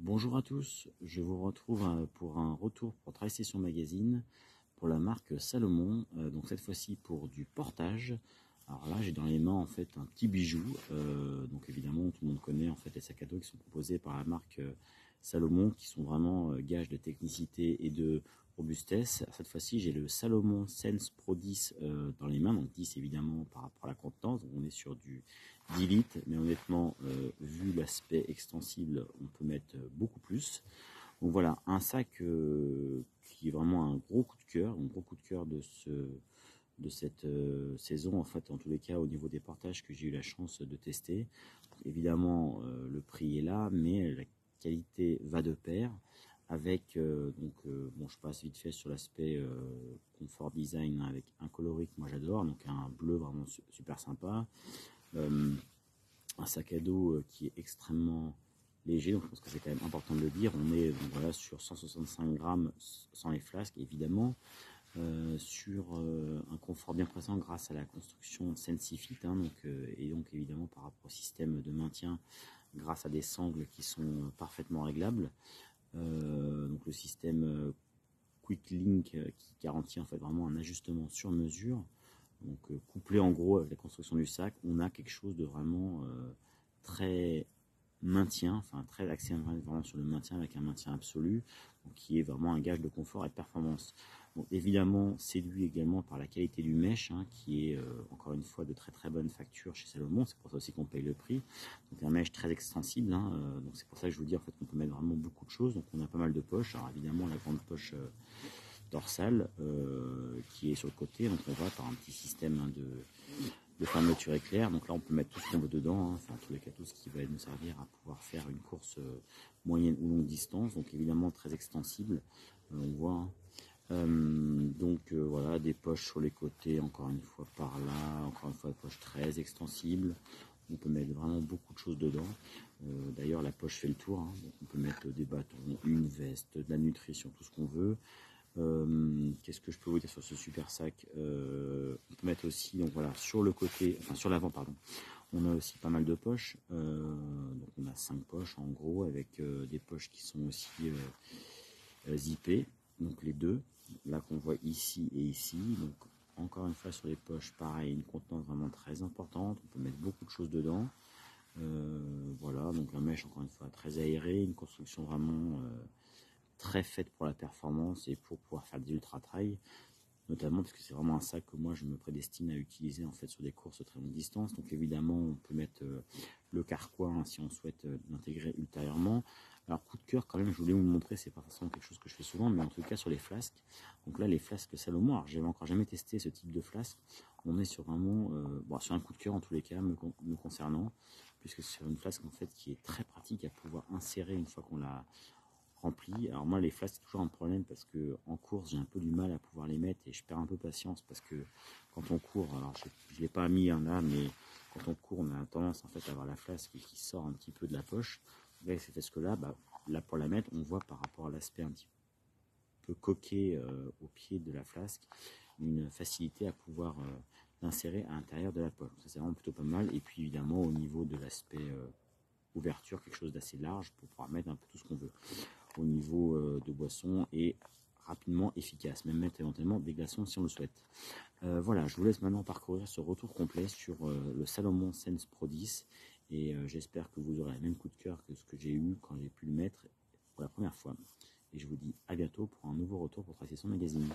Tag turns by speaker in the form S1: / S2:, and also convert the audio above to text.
S1: Bonjour à tous, je vous retrouve pour un retour pour Travail Session Magazine pour la marque Salomon, donc cette fois-ci pour du portage. Alors là j'ai dans les mains en fait un petit bijou, donc évidemment tout le monde connaît en fait les sacs à dos qui sont proposés par la marque Salomon, qui sont vraiment gages de technicité et de robustesse. Cette fois-ci j'ai le Salomon Sense Pro 10 dans les mains, donc 10 évidemment par rapport à la contenance, donc on est sur du 10 litres, mais honnêtement vu l'aspect extensible on peut mettre beaucoup plus. Donc voilà, un sac qui est vraiment un gros coup de cœur, de cette saison, en fait, en tous les cas au niveau des portages que j'ai eu la chance de tester. Évidemment le prix est là, mais la qualité va de pair avec bon, je passe vite fait sur l'aspect confort design, hein, avec un coloris que moi j'adore, donc un bleu vraiment super sympa, un sac à dos qui est extrêmement léger, donc je pense que c'est quand même important de le dire. On est donc voilà sur 165 grammes sans les flasques évidemment, sur un confort bien présent grâce à la construction Sensifit, hein, et donc évidemment par rapport au système de maintien grâce à des sangles qui sont parfaitement réglables, donc le système Quick Link qui garantit en fait vraiment un ajustement sur mesure. Donc couplé en gros avec la construction du sac, on a quelque chose de vraiment très maintien, enfin très axé vraiment sur le maintien, avec un maintien absolu, donc qui est vraiment un gage de confort et de performance. Donc évidemment séduit également par la qualité du mesh, hein, qui est encore une fois de très très bonne facture chez Salomon, c'est pour ça aussi qu'on paye le prix. Donc un mesh très extensible, hein, donc c'est pour ça que je vous dis en fait qu'on peut mettre vraiment beaucoup de choses. Donc on a pas mal de poches, alors évidemment la grande poche dorsale qui est sur le côté, donc on voit par un petit système, hein, de fermeture éclair. Donc là on peut mettre tout ce qu'on veut dedans, hein, enfin en tous les cas tout ce qui va nous servir à pouvoir faire une course moyenne ou longue distance, donc évidemment très extensible, on voit, hein. Voilà, des poches sur les côtés, encore une fois par là, encore une fois des poches très extensibles. On peut mettre vraiment beaucoup de choses dedans. D'ailleurs la poche fait le tour, hein. Donc on peut mettre des bâtons, une veste, de la nutrition, tout ce qu'on veut. Qu'est-ce que je peux vous dire sur ce super sac? On peut mettre aussi, donc voilà, sur le côté, enfin sur l'avant pardon, on a aussi pas mal de poches, donc on a 5 poches en gros, avec des poches qui sont aussi zippées, donc les deux là qu'on voit ici et ici. Donc encore une fois sur les poches pareil, une contenance vraiment très importante, on peut mettre beaucoup de choses dedans. Voilà, donc un mesh encore une fois très aéré, une construction vraiment très faite pour la performance et pour pouvoir faire des ultra trail, notamment parce que c'est vraiment un sac que moi je me prédestine à utiliser en fait sur des courses de très longue distance. Donc évidemment on peut mettre le carquois, hein, si on souhaite l'intégrer ultérieurement. Alors coup de cœur quand même, je voulais vous montrer, c'est pas forcément quelque chose que je fais souvent, mais en tout cas sur les flasques. Donc là les flasques Salomon, alors j'avais encore jamais testé ce type de flasque. On est sur vraiment bon, sur un coup de cœur en tous les cas me concernant, puisque c'est une flasque en fait qui est très pratique à pouvoir insérer une fois qu'on l'a rempli. Alors moi les flasques c'est toujours un problème parce que en course j'ai un peu du mal à pouvoir les mettre et je perds un peu patience, parce que quand on court, alors je l'ai pas mis, hein, là, mais quand on court on a tendance en fait à avoir la flasque qui sort un petit peu de la poche. Avec cette flasque là, là pour la mettre on voit par rapport à l'aspect un petit peu coquet au pied de la flasque, une facilité à pouvoir l'insérer à l'intérieur de la poche. Ça c'est vraiment plutôt pas mal. Et puis évidemment au niveau de l'aspect ouverture, quelque chose d'assez large pour pouvoir mettre un peu tout ce qu'on veut au niveau de boisson, et rapidement efficace, même mettre éventuellement des glaçons si on le souhaite. Voilà, je vous laisse maintenant parcourir ce retour complet sur le Salomon Sense Pro 10, et j'espère que vous aurez le même coup de cœur que ce que j'ai eu quand j'ai pu le mettre pour la première fois. Et je vous dis à bientôt pour un nouveau retour pour Travail Session Magazine.